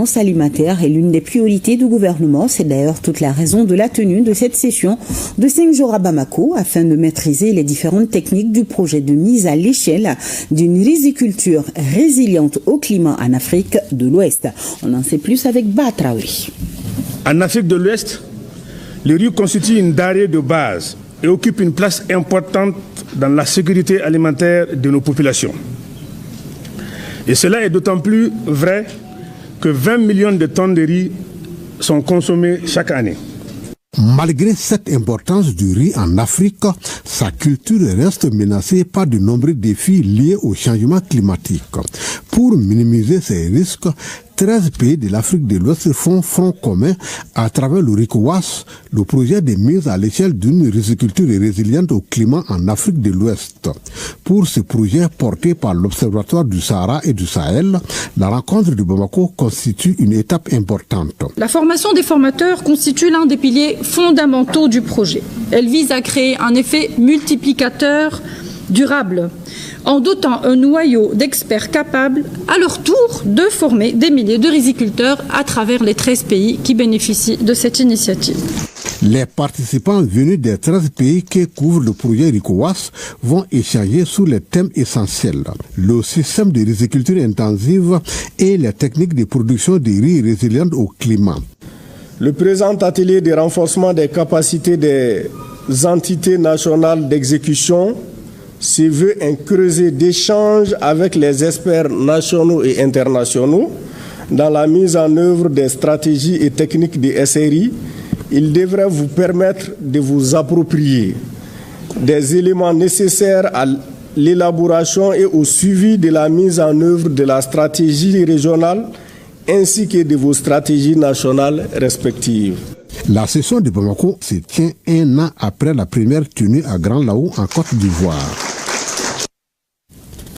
l'autosuffisance alimentaire est l'une des priorités du gouvernement. C'est d'ailleurs toute la raison de la tenue de cette session de 5 jours à Bamako afin de maîtriser les différentes techniques du projet de mise à l'échelle d'une riziculture résiliente au climat en Afrique de l'Ouest. On en sait plus avec Batraoui. En Afrique de l'Ouest, le riz constitue une denrée de base et occupe une place importante dans la sécurité alimentaire de nos populations. Et cela est d'autant plus vrai que 20 millions de tonnes de riz sont consommées chaque année. Malgré cette importance du riz en Afrique, sa culture reste menacée par de nombreux défis liés au changement climatique. Pour minimiser ces risques, 13 pays de l'Afrique de l'Ouest font front commun à travers le RICOWAS, le projet de mise à l'échelle d'une riziculture résiliente au climat en Afrique de l'Ouest. Pour ce projet porté par l'Observatoire du Sahara et du Sahel, la rencontre de Bamako constitue une étape importante. La formation des formateurs constitue l'un des piliers fondamentaux du projet. Elle vise à créer un effet multiplicateur durable en dotant un noyau d'experts capables, à leur tour, de former des milliers de riziculteurs à travers les 13 pays qui bénéficient de cette initiative. Les participants venus des 13 pays qui couvrent le projet RICOWAS vont échanger sur les thèmes essentiels. Le système de riziculture intensive et les techniques de production de riz résilientes au climat. Le présent atelier de renforcement des capacités des entités nationales d'exécution se veut un creuset d'échanges avec les experts nationaux et internationaux dans la mise en œuvre des stratégies et techniques de SRI. Il devrait vous permettre de vous approprier des éléments nécessaires à l'élaboration et au suivi de la mise en œuvre de la stratégie régionale ainsi que de vos stratégies nationales respectives. La session de Bamako se tient un an après la première tenue à Grand Laou en Côte d'Ivoire.